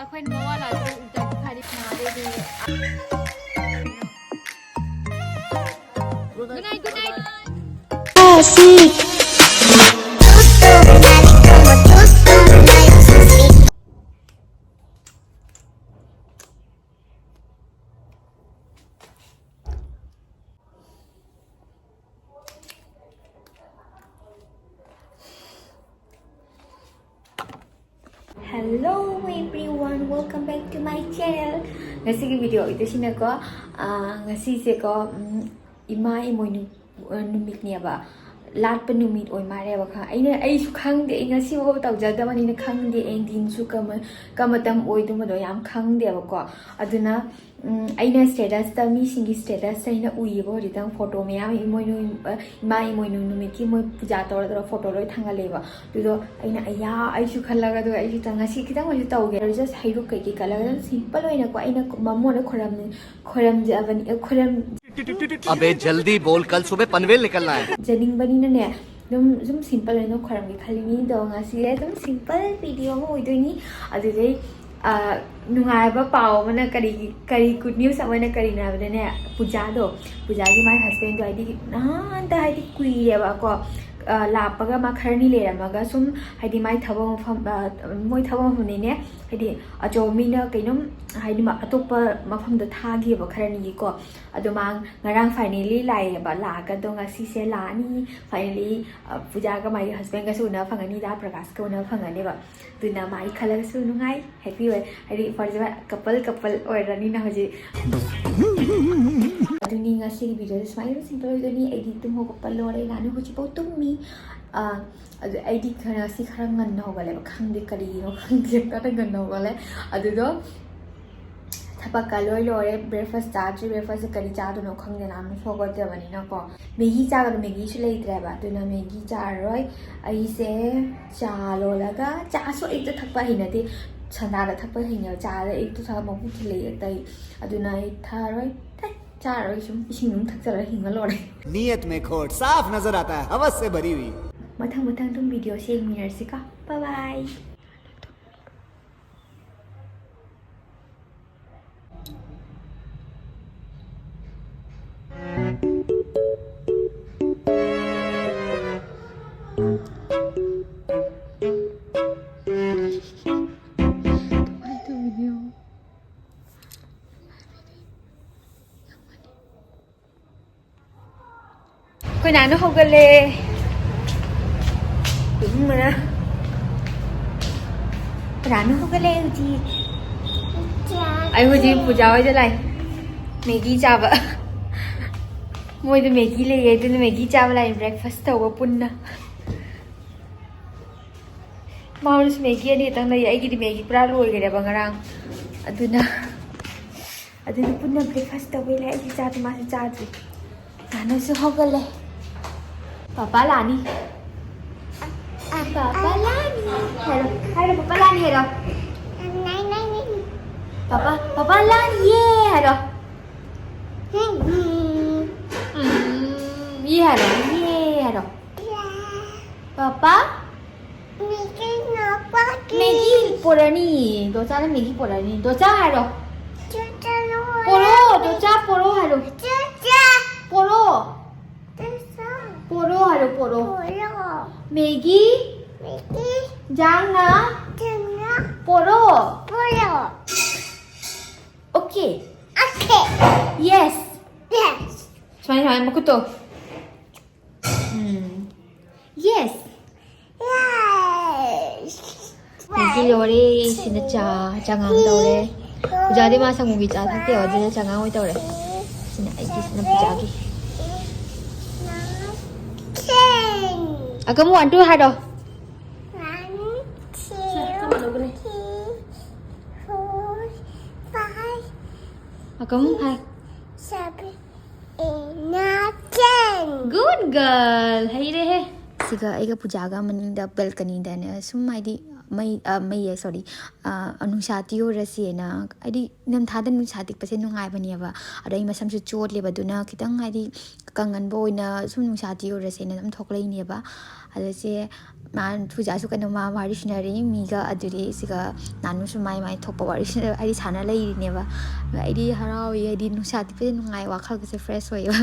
ꯑꯩꯈꯣꯏ ꯃꯋꯥ ꯂꯥꯛꯇ ꯈꯔꯤ ꯅꯥꯔꯦꯗꯤ Good night, good night. Hello everyone, welcome back to my channel. Ngasi ki video ito sina ko ngasi se ko Emoinu numit niya ba lat pa numit oy mare ba kha ai su khang de ngasi ho taw jada mani na khang de eng din su kamatam oy du ma do yam khang de ba ko aduna aina status ta mi singi status aina ui bo ri tang photo me am Emoinu numit ki moi puja tor photo loi thanga le ba du do aina aya ai su khala ga do ai su tang ngasi kitang oi taw ge just hairu kai ki kala ga simple oina ko aina mammo na khoram javani khoram अबे जल्दी बोल कल सुबह पनवेल निकलना है जनिंग बनी ना ने zum simple no khoram gi khali ni do ngasi zum simple video mo oidoni adudei nungai ba paw mana kari good news amana kari na ba ne puja gi my husband do id na da id kui ba ko lapaga ma kharni le ramaga sum haidi mai thabo moi thabo hune ne haidi ajomi na kainom haidi ma atopa mafam da thagi ba kharni ko aduma ngarang finally lai ba la ga do ngasi se la ni finally puja ga my husband ga su na phangani da prakash ko na phangani ba tuna mai khala su nungai happy way haidi for the couple or rani na hoji aduni ngasi video smile simple doni edit tum ho couple lore nanu hoji bo tummi adi khana si khara ngan no gale khangde kari no khangde ka ngan no gale adu do thapa ka lore breakfast kari cha do no khangde nam forgot de bani na ko megi cha ga megi su lei tre ba tu na megi cha roi ai se cha lo la ga cha so ai ta thakpa hina de chanda da thakpa hina cha da ai tu tha mo bu thile tai adu na ai tha roi cha roi sum ising num thak chara hinga lore नीयत में खोट साफ नजर आता है हवस से भरी हुई मथंग तुम वीडियो से मिनट से का बाय बाय कोई नानू हो गले मना नानू हो गले जी आई हुजी पूजा हो जलाई मैगी चाबा मोय तो मैगी ले गए तो मैगी चाबा लाई ब्रेकफास्ट तो वो पुन्ना माउस मैगी अनी तंग ले आई की मैगी पूरा लोई गरे बंगरांग अदुना पुन्ना ब्रेकफास्ट तो वे ले आई चा तो मासे चा जी नानू से हो गले पापा लानी पापा लानी हेलो पापा लानी हेलो नहीं पापा लानी ये हेलो ये हेलो पापा मैगी पोरानी दोचा ना मैगी पोरानी दोचा हेलो पोरो हेलो पोरो हेलो मैगी जाना पोरो okay yes Smile makuto yes Maggi लोरे सिना चांgang तौरे पूजा दे मा संगुगी चा थकते हो जे चांgang होय तौरे सिना आइगी सिना पूजा की Akamu 1 2 hai rồi. 1 2 3 4 5 Akamu hai 7 8 9 10 Good girl. Hai re he. Siga aiga puja ga maning da balcony da ne sum mai di ไม่sorry นุชาติโยระเสียนะไอ้ดิน้ำท่าดันนุชาติกเปอร์เซ็นต์นุ่งไงปะเนี่ยว่าอะไรมาซ้ำชุดโจทย์เลยบะดูนะคิดตั้งไงดิกังงันโบยนะสุ่มนุชาติโยระเสียนะน้ำทอกเลยเนี่ยบะอะไรเสียมันผู้จ่าสุกันมาวาริชนารีมีก็อดีตสิก็นันนุสมัยไม่ทบวาริชนาไอ้ดิชานะเลยเนี่ยบะไอ้ดิฮาราวีไอ้ดินุชาติเปอร์เซ็นต์นุ่งไงว่าเขาก็จะเฟรชไว้ว่า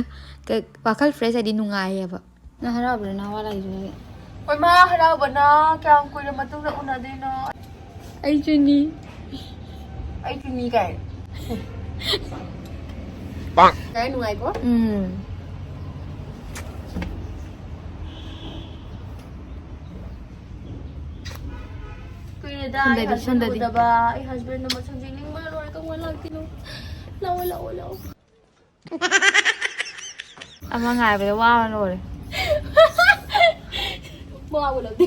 ก็ว่าเขาเฟรชไอ้ดินุ่งไงอะบะนะฮาราวีนะว่าอะไรอยู่เนี่ยโอ้ยมาฮาราวีนะแกงคุยแล้วมาตุ้งจะอุ่นอะไรเนาะไอ้จุนี่ไอ้ที่นี่ไงปังไงหนูไงก็Sunday udah ba husband naman sa feeling malo ay kung wala kino law ama nga ba wa no le wala di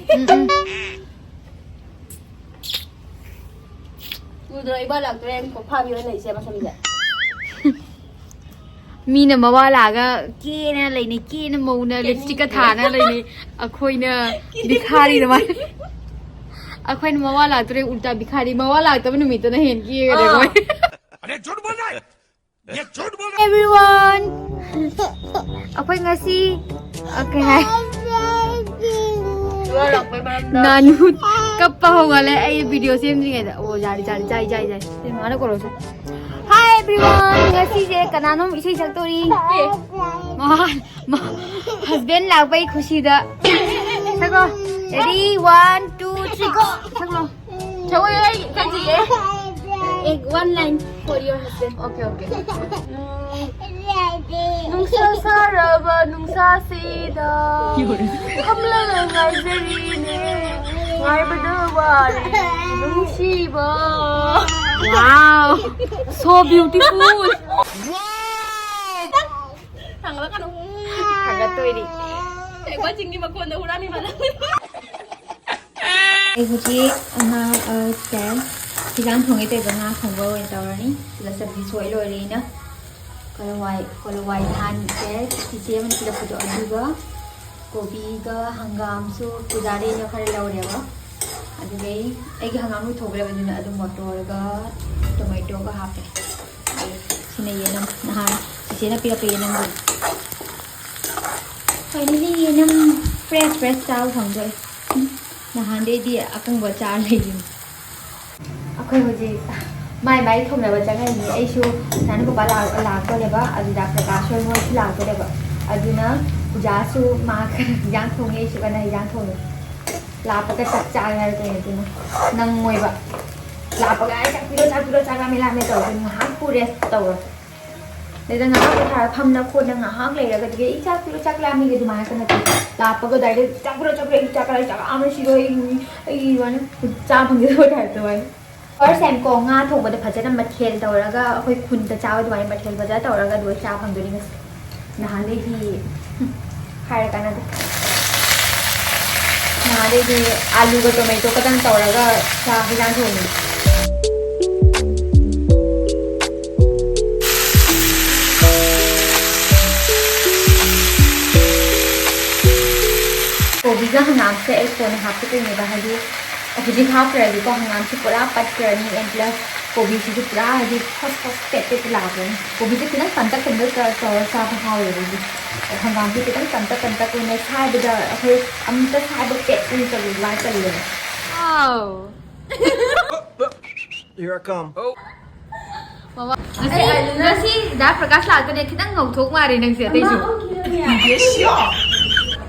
udah iba lang tren ko pa biyo na siya masamida มีนะมาว่าหลาก็เก้นะอะไรนี่เก้นะมูนะลิปสติกก็ทานะอะไรนี่คุยนะบิคารีนะมันคุยนะมาว่าหลาตัวเองอุลตร้าบิคารีมาว่าหลาตัวมันมีตัวน่ะเห็นเก้กันเลยมั้ยअरे झूठ बोल रहा है ये झूठ बोल रहा है everyoneคุย ngasi okay hai Nanu kappa hoga le ai video xem gì vậy oh jari thế mà nó có rồi Hi everyone ngasi je kanano isai saktori ma husband lagbai khushi da sako ready 1 2 3 go sako chawo ai kan ji ek one line for your husband okay nung sa saraba nung sa sida hamla ngai zari ne ngai badawari nung shiba wow so beautiful thằng đó kan thằng cái tôi điแต่ว่าจริงนี่มาคนแต่หุ่นนี่มาแล้วไอ้ผู้ที่แกที่ร้านทงไอ้เต๋อมาของเราเองตอนนี้เราสับดีสวยเลยนะก็เลยไว้ทานแกที่เจี๊ยมันคือผู้ตัวอันนี้ก็โกบีก็ฮังกามสู้กุดารีเนี่ยเขาเรียกอะไรวะอันนี้ไอ้ฮังกามรู้ถูกเลยวันนี้นะดูมอเตอร์ก็โตเมโต้ก็ฮับเลยที่นี่ยังนะฮะที่เจี๊ยน่ะปีละนั่งFinally, yan ang fresh tao hong doy. Nahande di akong bachar lagi. Ako hoji mai thom na bacha ngai ni ai shu nan ko bala la ko le ba adu da prakash mo la ko le ba aduna puja su ma yang thong ngai shu kana yang thong la pa ka chak cha ngai ko ni na nang ngoi ba la pa ga ai chak piro me la me to ni ha pu re toในจังหวะที่ถ่ายทำนักคนยังหางเลยแล้วก็ที่อีจักรู้จักแล้วมีกันดูมากันนะที่ลาปก็ได้จักรู้จักเลยจักอะไรจักอามันชิโร่ไอ้วันจ้าพังจะถ่ายตัวเพราะแซมกองงาถูกบันทึกพัฒนามาเทลตัวแล้วก็คุยคุณจะเจ้าด้วยมาเทลพัฒนาตัวแล้วก็ด้วยจ้าพังตัวนี้นะคะได้ที่ใครกันนะนะคะได้ที่อาลูกับโตเมโต้ก็ตั้งตัวแล้วก็จ้าที่จ้างถูกPuja hangam se ek phone hap ke ne bahali aji khap rahi ko hangam se pura pat karni and plus kobi se pura aji khos pet la ko kobi se kinan pantak kanda ka sa bhaw le ri hangam se kinan pantak ko ne khai bida akhoi am ta khai ba pet ni ka la ka le wow Here I come. mama nasi da prakash la ko ne kinan ngau thok ma ri nang se tai su yes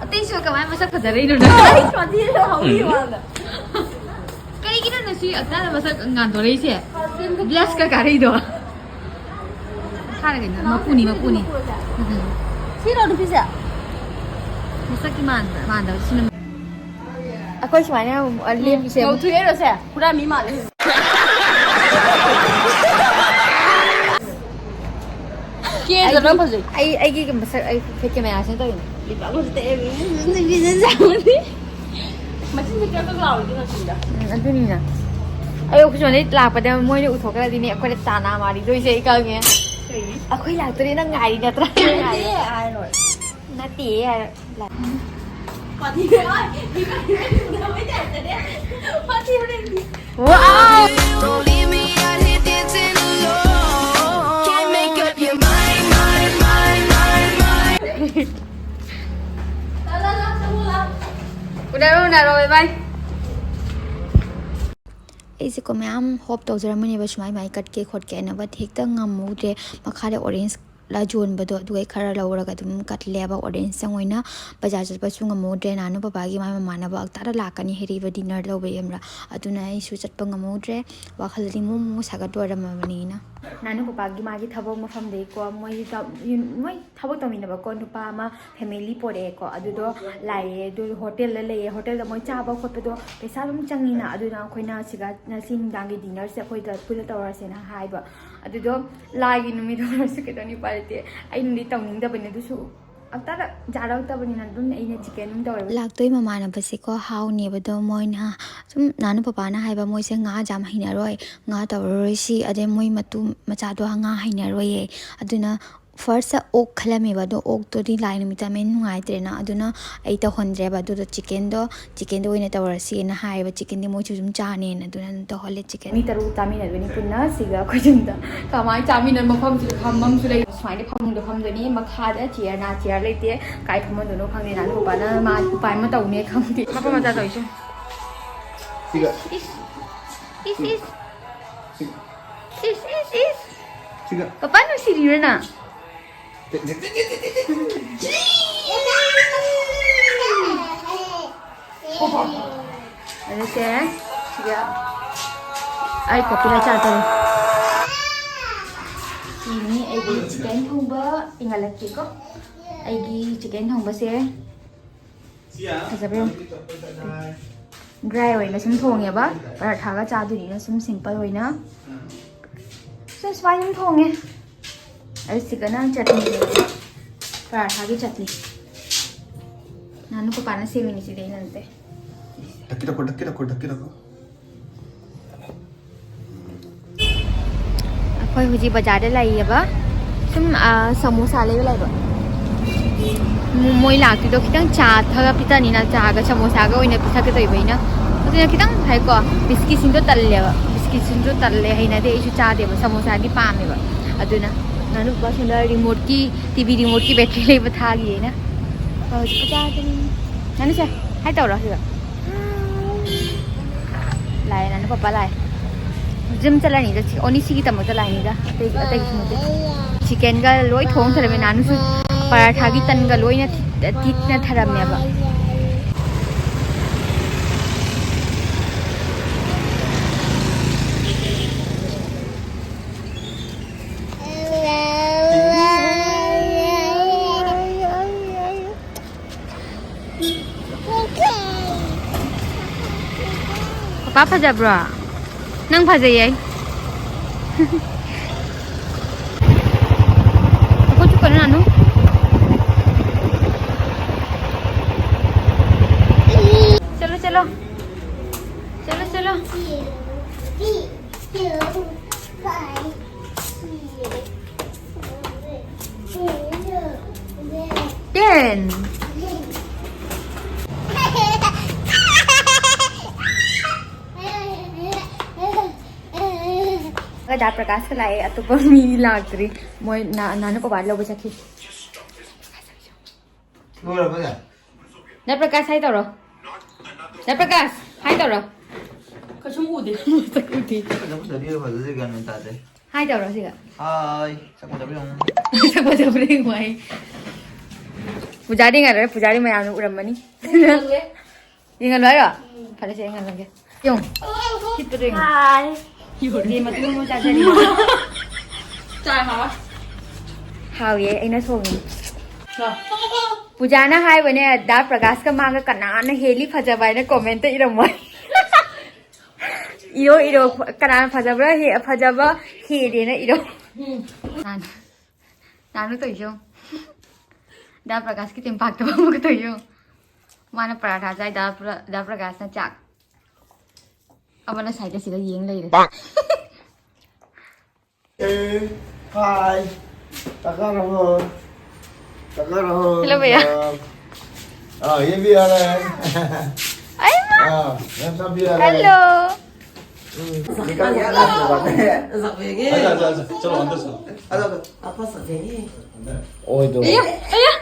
Ate siya kamay masak Kawthare no na. Ay, pati na ako iwan. Kani kina na si agna na masak nganto rin siya. Bless ka kari do. Kara ganyan. Mapuni. Sino ano siya? Masak ki manda. Sino? Ako siya niya alim siya. Kau tu era siya. Pura mi mal. Kaya dalam pasal. Ay gigi masak ay fake may asin to yun. Di ba ako sa TV? Hindi na sa ni. Macam ni kaya lawa din ang sila. Ano ni na? Ay, ako siya ulit lapad na mo yung utok na din ako ulit sana mari. Doon siya ikaw niya. Ako yung lato rin ang ngari na tra. Hindi, ano. Nati. Party rồi, đi vào đi đâu mới đẹp rồi đấy. Party ở đây. Wow! Don't leave me out here dancing alone. Can't make up your mind, mind, mind, mind, mind. Lên, xong luôn. Udah rồi, bye. ꯑꯩꯁꯦ ꯀꯣ ꯃꯌꯥꯝ ꯍꯣꯞ ꯇꯧꯖꯔꯝꯕꯅꯦꯕ ꯁꯨꯃꯥꯏ ꯃꯥꯏ ꯀꯠꯀꯦ ꯈꯣꯠꯀꯦꯅꯕ ꯍꯦꯛꯇ ꯉꯝꯃꯨꯗ꯭ꯔꯦ ꯃꯈꯥꯗ orange ला ꯌꯣꯟꯕꯗꯣ ꯑꯗꯨꯒ ꯈꯔ ꯂꯧꯔꯒ ꯑꯗꯨꯝ ꯀꯠꯂꯦꯕ ꯑꯣꯔꯦꯟꯖ ꯆꯪ ꯑꯣꯏꯅ ꯕꯖꯥꯔ ꯆꯠꯄꯁꯨ ꯉꯝꯍꯧꯗ꯭ꯔꯦ ꯅꯥꯅꯨ ꯄꯄꯥꯒꯤ ꯃꯥꯏ ꯃꯃꯥꯟꯅꯕ ꯑꯛꯇꯥꯗ ꯂꯥꯛꯀꯅꯤ ꯍꯩꯔꯤꯕ ꯗꯤꯅꯔ ꯇꯧꯕ ꯌꯦꯡꯕ꯭ꯔꯥ ꯑꯗꯨꯅ ꯑꯩꯁꯨ ꯆꯠꯄ ꯉꯝꯍꯧꯗ꯭ꯔꯦ ꯋꯥꯈꯜꯗꯗꯤ ꯃꯨ ꯁꯥꯒꯠꯇꯣꯔꯝꯃꯕꯅꯤꯅ ꯅꯥꯅꯨ ꯄꯄꯥꯒꯤ ꯃꯥꯒꯤ ꯊꯕꯛ ꯃꯐꯝꯗꯩꯀꯣ ꯃꯣꯏ ꯊꯕꯛ ꯇꯧꯃꯤꯟꯅꯕꯀꯣ ꯅꯨꯄꯥ ꯑꯃ ꯐꯦꯃꯤꯂꯤ ꯄꯣꯔꯛꯑꯦꯀꯣ ꯑꯗꯨꯗꯣ ꯂꯥꯛꯑꯦ ꯑꯗꯨ ꯍꯣꯇꯦꯜꯗ ꯂꯩꯌꯦ ꯍꯣꯇꯦꯜꯗ ꯃꯣꯏ ꯆꯥꯕ ꯈꯣꯠꯄꯗꯣ ꯄꯩꯁా ꯑꯗꯨꯝ ꯆꯪꯉꯤꯅ ꯑꯗꯨꯅ ꯑꯩꯈꯣꯏꯅ ꯁꯤꯒ ꯉꯁꯤ ꯅꯨꯡꯗꯥꯡꯒꯤ ꯗꯤꯅꯔꯁꯦ ꯑꯩꯈꯣꯏꯗ ꯄꯨꯟꯅ ꯇꯧꯔꯁꯦꯅ ꯍꯥꯏꯕ ꯑꯗꯨꯗꯣ ꯂꯥꯏꯒꯤ ꯅꯨꯃꯤꯠ ꯑꯣꯏꯔꯁꯨ ꯀꯩꯗꯧꯅꯤ ꯄꯥꯏꯔꯇꯦ ꯑꯩꯅꯗꯤ ꯇꯧꯅꯤꯡꯗꯕꯅꯤ ꯑꯗꯨꯁꯨ ꯑꯛꯇꯥꯗ ꯖꯥꯔꯛꯇꯕꯅꯤꯅ ꯑꯗꯨꯝ ꯑꯩꯅ ꯆꯤꯀꯟ ꯑꯗꯨꯝ ꯇꯧꯔꯦ ꯂꯥꯛꯇꯣꯏ ꯃꯃꯥꯟꯅꯕꯁꯦꯀꯣ ꯍꯥꯎꯅꯦꯕꯗꯣ ꯃꯣꯏꯅ ꯁꯨꯝ ꯅꯥꯅꯨ ꯄꯄꯥꯅ ꯍꯥꯏꯕ ꯃꯣꯏꯁꯦ ꯉꯥ ꯌꯥꯝ ꯍꯩꯅꯔꯣꯏ ꯉꯥ ꯇꯧꯔꯔꯣꯏꯁꯤ ꯑꯗꯩ ꯃꯣꯏ ꯃꯇꯨ ꯃꯆꯥꯗꯣ ꯉꯥ ꯍꯩꯅꯔꯣꯏꯌꯦ ꯑꯗꯨꯅ ꯐꯥꯔꯁꯇ ꯑꯣꯛ ꯈꯜꯂꯝꯃꯦꯕ ꯑꯗꯣ ꯑꯣꯛꯇꯨꯗꯤ ꯂꯥꯏ ꯅꯨꯃꯤꯠꯇ ꯃꯦꯟ ꯅꯨꯡꯉꯥꯏꯇ꯭ꯔꯦꯅ ꯑꯗꯨꯅ ꯑꯩ ꯇꯧꯍꯟꯗ꯭ꯔꯦꯕ ꯑꯗꯨꯗꯣ ꯆꯤꯀꯦꯟꯗꯣ ꯑꯣꯏꯅ ꯇꯧꯔꯁꯦꯅ ꯍꯥꯏꯌꯦꯕ ꯆꯤꯀꯦꯟꯗꯤ ꯃꯣꯏꯁꯨ ꯑꯗꯨꯝ ꯆꯥꯅꯦꯅ ꯑꯗꯨꯅ ꯑꯗꯨꯝ ꯇꯧꯍꯜꯂꯦ ꯆꯤꯀꯦꯟ ꯃꯤ ꯇꯔꯨꯛ ꯆꯥꯃꯤꯟꯅꯗꯣꯏꯅꯤ ꯄꯨꯟꯅ ꯁꯤꯒ ꯑꯩꯈꯣꯏ ꯌꯨꯝꯗ ꯀꯃꯥꯏꯅ ꯆꯥꯃꯤꯟꯅꯕ ꯃꯐꯝꯁꯤꯗ ꯐꯝꯐꯝꯁꯨ ꯂꯩ ꯁꯨꯃꯥꯏꯅ ꯐꯃꯨꯡꯗ ꯐꯝꯗꯣꯏꯅꯤ ꯃꯈꯥꯗ ꯆꯤꯌꯔ ꯂꯩꯇꯦ ꯀꯥꯏ ꯐꯝꯍꯟꯗꯣꯏꯅꯣ ꯈꯪꯗꯦ ꯅꯥꯅꯨ ꯄꯄꯥꯅ ꯃꯥ ꯎꯄꯥꯏ ꯑꯃ ꯇꯧꯅꯦ ꯈꯪꯗꯦ ꯃꯐꯝ ꯃꯆꯥ ꯇꯧꯔꯤꯁꯦ ꯄꯄꯥ ꯅꯨꯡꯁꯤꯔꯤꯕ꯭ꯔ ꯅꯪ ꯑꯗꯨꯁꯦ ꯁꯤꯒ ꯑꯩ ꯀꯣꯄꯤ ꯂꯥꯏ ꯆꯥꯗꯣꯔꯦ ꯁꯤꯅꯤ ꯑꯩꯒꯤ ꯆꯤꯀꯟ ꯊꯣꯡꯕ ꯏꯪꯍꯜꯂꯛꯀꯦꯀꯣ ꯑꯩꯒꯤ ꯆꯤꯀꯟ ꯊꯣꯡꯕꯁꯦ ꯐꯖꯕ꯭ꯔꯣ ꯗ꯭ꯔꯥꯏ ꯑꯣꯏꯅ ꯁꯨꯝ ꯊꯣꯡꯉꯦꯕ ꯄꯔꯥꯊꯥꯒ ꯆꯥꯗꯣꯏꯅꯤꯅ ꯁꯨꯝ ꯁꯤꯝꯄꯜ ꯑꯣꯏꯅ ꯁꯨꯝ ꯁꯨꯃꯥꯏꯅ ꯁꯨꯝ ꯊꯣꯡꯉꯦ ꯑꯗꯨ ꯁꯤꯒꯅ ꯆꯠꯅꯤ ꯄꯔꯥꯊꯥꯒꯤ ꯆꯠꯅꯤ ꯅꯥꯅꯨ ꯄꯄꯥꯅ ꯁꯦꯝꯃꯤꯅꯤ ꯁꯤꯗꯤ ꯑꯩꯅ ꯅꯠꯇꯦ ढक्की रखो ꯑꯩꯈꯣꯏ ꯍꯧꯖꯤꯛ ꯕꯖꯥꯔꯗ ꯂꯩꯌꯦꯕ ꯁꯨꯝ ꯁꯃꯣꯁꯥ ꯂꯩꯕ ꯃꯣꯏ ꯂꯥꯛꯇꯣꯏꯗꯣ ꯈꯤꯇꯪ ꯆꯥ ꯊꯛꯑ ꯄꯤꯊꯅꯤꯅ ꯆꯥꯒ ꯁꯃꯣꯁꯥꯒ ꯑꯣꯏꯅ ꯄꯤꯊꯛꯀꯗꯣꯏꯕ ꯑꯗꯨꯅ ꯈꯤꯇꯪ ꯍꯥꯏꯀꯣ ꯕꯤꯁꯀꯤꯠꯁꯤꯡꯗꯣ ꯇꯜꯂꯦꯕ ꯕꯤꯁꯀꯤꯠꯁꯤꯡꯗꯣ ꯇꯜꯂꯦ ꯍꯩꯅꯗꯦ ꯑꯩꯁꯨ ꯆꯥꯗꯦꯕ ꯁꯃꯣꯁꯥꯗꯤ ꯄꯥꯝꯃꯦꯕ ꯑꯗꯨꯅ ꯅꯥꯅꯨ ꯄꯄꯥ ꯁꯣꯝꯗ ꯔꯤꯃꯣꯠꯀꯤ ꯇꯤꯚꯤ ꯔꯤꯃꯣꯠꯀꯤ ꯕꯦꯇ꯭ꯔꯤ ꯂꯩꯕ ꯊꯥꯒꯤꯌꯦꯅ ꯍꯧꯖꯤꯛ ꯆꯥꯗꯅꯤ ꯅꯥꯅꯨꯁꯦ ꯍꯥꯏ ꯇꯧꯔꯣ ꯁꯤꯗ ꯂꯥꯛꯑꯦ ꯅꯥꯅꯨ ꯄꯄꯥ ꯂꯥꯛꯑꯦ ꯖꯤꯝ ꯆꯠꯂꯅꯤꯗ ꯑꯣꯅꯤ ꯁꯤꯒꯤ ꯇꯃꯛꯇ ꯂꯥꯛꯏꯅꯤꯗ ꯑꯇꯩꯒꯤꯁꯨ ꯅꯠꯇꯦ ꯆꯤꯀꯟꯒ ꯂꯣꯏ ꯊꯣꯡ ꯊꯔꯝꯃꯦ ꯅꯥꯅꯨꯁꯨ ꯄꯔꯥꯊꯥꯒꯤ ꯇꯟꯒ ꯂꯣꯏꯅ ꯊꯤꯠꯅ ꯊꯔꯝꯃꯦꯕ ꯄꯄꯥ ꯐꯖꯕ꯭ꯔꯣ ꯅꯪ ꯐꯖꯩꯌꯦ ꯑꯩꯈꯣꯏ ꯆꯨꯀꯅ ꯅꯥꯅꯨ चलो Ten. Da प्रकाश का लाए अतुप मी लागरी मोय नानू को बाल लो बचा की da प्रकाश हाय तोरो da प्रकाश हाय तोरो कशुम उदे हाय तोरो सिगा Hai, sao con chấm Sama jabring mai Pujari ngar pujari mai anu uram mani ingan loy ro phale se ingan lage yung hit to ring Hai di matu mo cha jari Chai hả haw ye aina song Pujana hai bane da prakash ka manga kanana heli phajaba na comment ta iram mai iro kanana phajaba he de na iro Nanu to yo da prakash ki tim pak to mo to yo mana paratha jai da prakash na chak abana sai ta siga yeng lai re Hai, takar ho. Hello भैया ये भी आ रहा है Ay ma. Ma'am साहब भी आ रहा है Hello. निकल गया ना बात है सफेगे अच्छा चलो अंदर चलो apa सफेगे ओए दो Ayah. Ayah.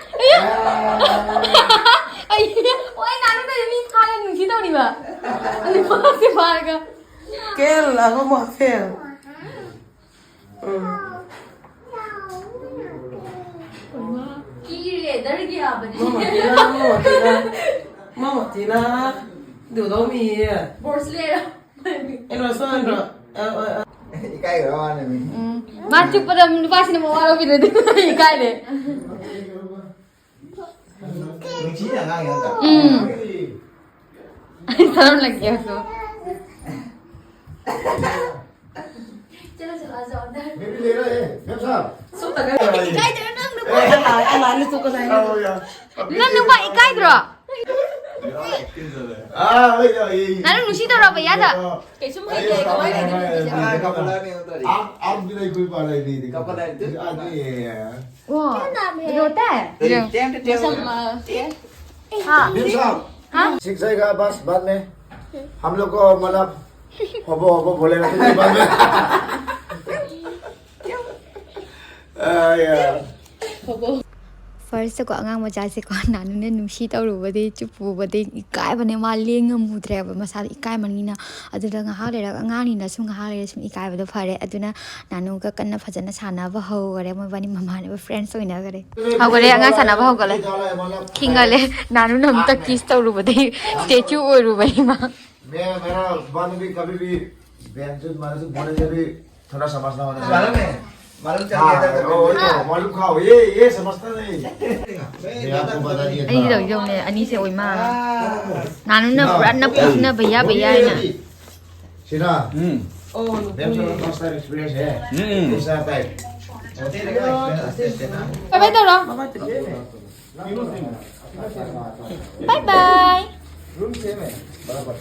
Why Nanu ka yung kaya nung sitaw ni ba? Ano ba si Marga? kel aku mau fel Kiri dar gaya ba ni? mama tina điều đó mi Boss le. em nói sao anh rồi इकाई हो आने में Machu pa dam lupas ni mawala bi de. Ikai de. कुछ ना ना यार Sarap lagi ako. मैं भी ले रहा है मैम साहब suốt tất cả em lại liên tục cái này Nanu ba ikai dro? ये Nanu nung sitaw ra ba yada? cái số mấy cái có mấy cái आप भी नहीं कोई पा रही थी कपड़ा आज ये Wow. Rota है? हाँ. मैम साहब हाँ? सीख जाएगा बस बाद में हम लोग को मतलब हबो बोले ना तो बाद में यार First ko angang macha ko nanu ne nungsi tawrubade chupubade ikai bane ma lengamudre ba masa ikai manina aduda nga ha le ra angang ni na sum ha le sum ikai ba do phare aduna nanu ka kanna phajana sana ba ho gare mo bani mama ne friends oina gare ha gare angang sana ba ho gale khingale nanu nam ta kiss tawrubade statue orubani ma मैं मेरा बाल भी कभी भी व्यंजन माने से बोले जब भी थोड़ा समझना होना चाहिए मालूम चल गया था मालूम खाओ ये समझता नहीं मैं आपको बता दिया था ai do yong ne ani se oi ma nanu na brand na puna bhaiya na सीना oh मैम से फर्स्ट टाइम एक्सपीरियंस है ऐसा type bye bye tawro mama tự nhiên này bye bye room same है बराबर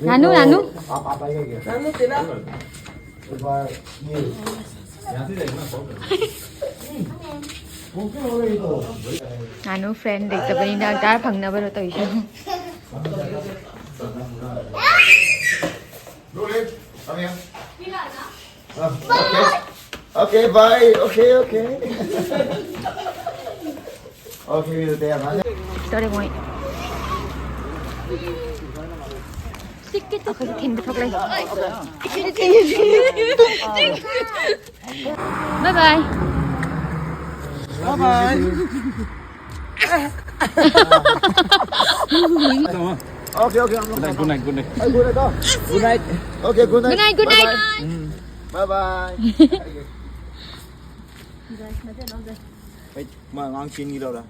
nanu आप आइए क्या Nanu tina सुबह ये यहाँ से देखना ओके हो गई तो nanu friend dek ta bani na dar phangna ba ro to isu Roland, come here. Okay, bye. Okay. Okay, मिलते हैं बाद tore moi Sikit aku tin betok lagi. Bye bye. Okay. Good night. Good night. Okay, good night. Good night. Bye bye. Mà ngon xin đi đâu rồi?